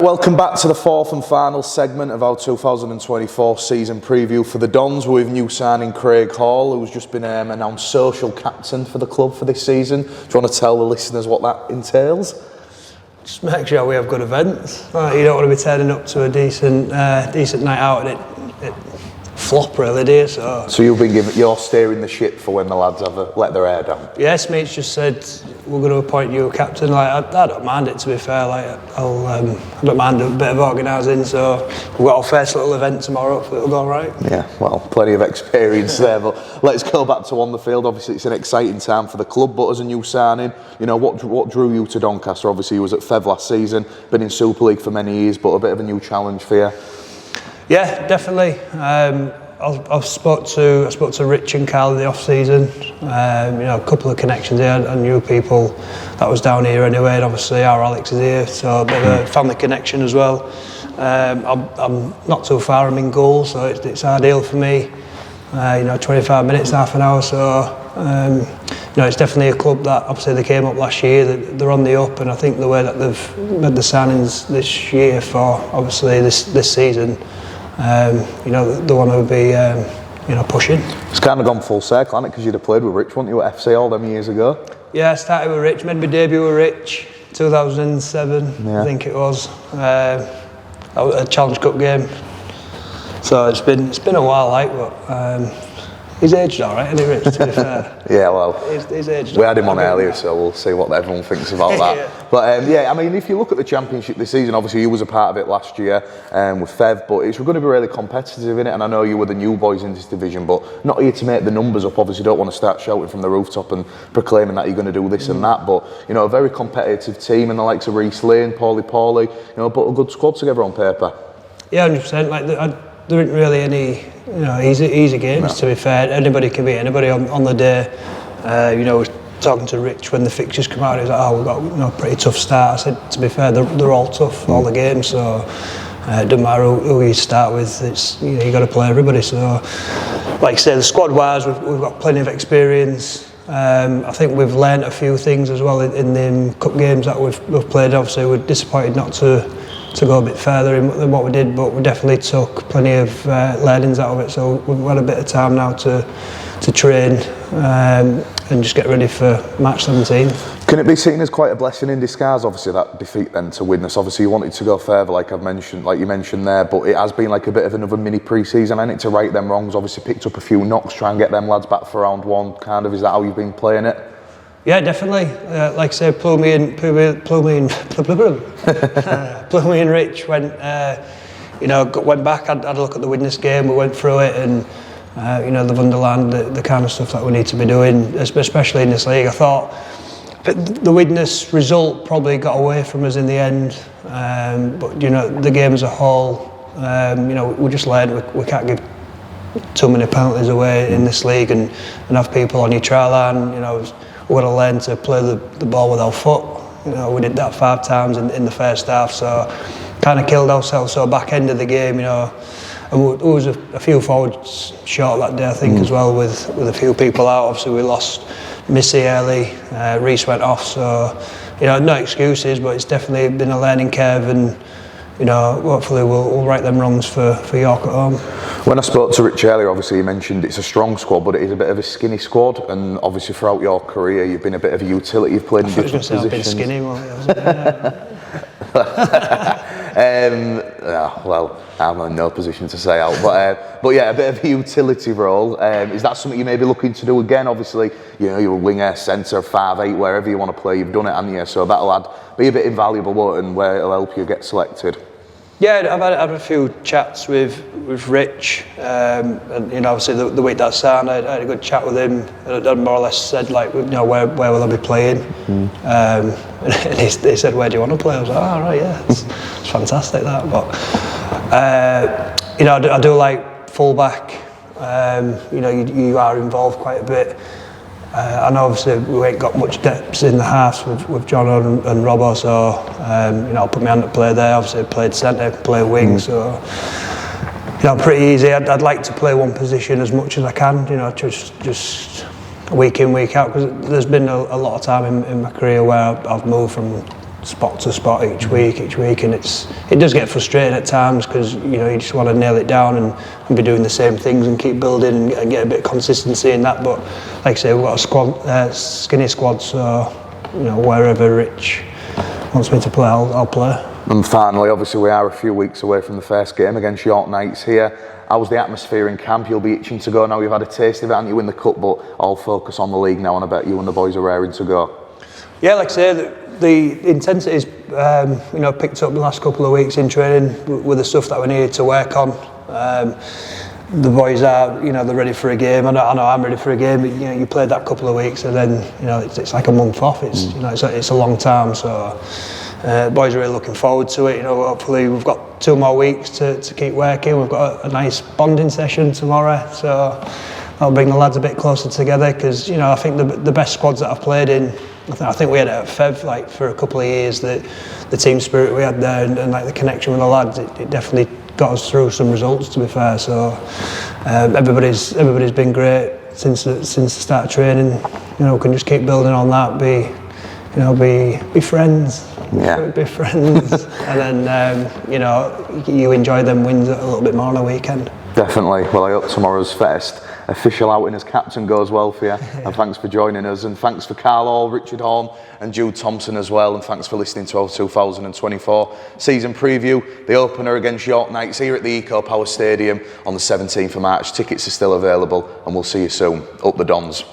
Welcome back to the fourth and final segment of our 2024 season preview for the Dons with new signing Craig Hall, who's just been announced social captain for the club for this season. Do you want to tell the listeners what that entails? Just make sure we have good events. You don't want to be turning up to a decent night out and it flop really, do you? So you're steering the ship for when the lads have let their hair down. Yes, mate's just said we're going to appoint you a captain. Like I don't mind it, to be fair. Like I don't mind a bit of organising. So we've got our first little event tomorrow. Hopefully it'll go all right. Yeah, well, plenty of experience there. But let's go back to on the field. Obviously, it's an exciting time for the club. But as a new signing, you know what drew you to Doncaster? Obviously, you was at Fev last season, been in Super League for many years, but a bit of a new challenge for you. Yeah, definitely. I spoke to Rich and Carl in the off season. A couple of connections here. I knew people that was down here anyway, and obviously our Alex is here, so a bit of a family connection as well. I'm not too far. I'm in goal, so it's ideal for me. 25 minutes, half an hour. So it's definitely a club that obviously they came up last year. They're on the up, and I think the way that they've made the signings this year for obviously this season. They want to be, pushing. It's kind of gone full circle, hasn't it? Because you'd have played with Rich, weren't you, at FC all them years ago? Yeah, I started with Rich, made my debut with Rich, 2007, I think it was. A Challenge Cup game. So it's been a while, but he's aged all right, isn't he, Rich, to be fair? Yeah, well, he's aged. We had him on earlier, so we'll see what everyone thinks about that. Yeah. But if you look at the Championship this season, obviously you was a part of it last year with Fev, but it's going to be really competitive in it. And I know you were the new boys in this division, but not here to make the numbers up. Obviously, don't want to start shouting from the rooftop and proclaiming that you're going to do this and that. But a very competitive team, and the likes of Reece Lane, Paulie, put a good squad together on paper. Yeah, 100%. There isn't really any easy games, to be fair. Anybody can beat anybody on the day. Talking to Rich when the fixtures come out, he's like, we've got a pretty tough start. I said, to be fair, they're all tough, all the games, so it doesn't matter who you start with, it's you got to play everybody. So, like I say, the squad-wise, we've got plenty of experience. I think we've learnt a few things as well in the cup games that we've played. Obviously, we're disappointed not to go a bit further than what we did, but we definitely took plenty of learnings out of it. So we've had a bit of time now to train and just get ready for match 17. Can it be seen as quite a blessing in disguise, obviously, that defeat then to witness? Obviously you wanted to go further, like you mentioned there, but it has been like a bit of another mini pre-season, and it to right them wrongs. Obviously picked up a few knocks, try and get them lads back for round one. Kind of, is that how you've been playing it? Yeah, definitely. Like I say, Plumy and Rich went back, had a look at the Widnes game, we went through it, and they've underlined the kind of stuff that we need to be doing, especially in this league. I thought the Widnes result probably got away from us in the end, but the game as a whole, we just learned we can't give too many penalties away in this league and have people on your try line. We've got to learn to play the ball with our foot. We did that 5 times in the first half, so kind of killed ourselves. So back end of the game, and there was a few forwards short that day, I think, as well, with a few people out. Obviously, we lost Missy early, Reece went off, so no excuses, but it's definitely been a learning curve, and hopefully we'll right them wrongs for York at home. When I spoke to Rich earlier, obviously he mentioned it's a strong squad, but it is a bit of a skinny squad, and obviously throughout your career you've been a bit of a utility, you've played in different positions. I've been skinny, well, I'm in no position to say out, but yeah, a bit of a utility role. Is that something you may be looking to do again? Obviously, you're a winger, centre, 5'8", wherever you want to play, you've done it, haven't you? So that'll be a bit invaluable, and where it'll help you get selected. Yeah, I've had a few chats with Rich, and obviously the week that signed, I had a good chat with him, and more or less said where will I be playing? And he said, where do you want to play? I was like, right, yeah, it's fantastic that. But I do like fullback. You are involved quite a bit. I know obviously we ain't got much depth in the halves with John and Robbo, so I'll put my hand to play there. Obviously I played centre, play wing, so pretty easy. I'd like to play one position as much as I can, just week in, week out, because there's been a lot of time in my career where I've moved from spot to spot each week, and it does get frustrating at times because you just want to nail it down and be doing the same things and keep building and get a bit of consistency in that. But like I say, we've got a skinny squad, so wherever Rich wants me to play, I'll play. And finally, obviously, we are a few weeks away from the first game against York Knights here. How's the atmosphere in camp? You'll be itching to go now. You've had a taste of it, haven't you, in the cup? But all focus on the league now, and I bet you and the boys are raring to go. Yeah, like I say, the intensity's picked up the last couple of weeks in training with the stuff that we needed to work on. The boys are, they're ready for a game. I know I'm ready for a game. You played that couple of weeks, and then it's like a month off. It's a long time, so. Boys are really looking forward to it. Hopefully we've got 2 more weeks to keep working. We've got a nice bonding session tomorrow, so that'll bring the lads a bit closer together. Because I think the best squads that I've played in, I think we had it at Fev for a couple of years. The team spirit we had there and the connection with the lads, it definitely got us through some results. To be fair, so everybody's been great since the start of training. We can just keep building on that. Be friends. Yeah. Be friends, and then you enjoy them wins a little bit more on a weekend. Definitely. Well, I hope tomorrow's first official outing as captain goes well for you. And thanks for joining us, and thanks for Carl Hall, Richard Horn and Jude Thompson as well, and thanks for listening to our 2024 season preview. The opener against York Knights here at the Eco Power Stadium on the 17th of March. Tickets are still available, and we'll see you soon. Up the Dons.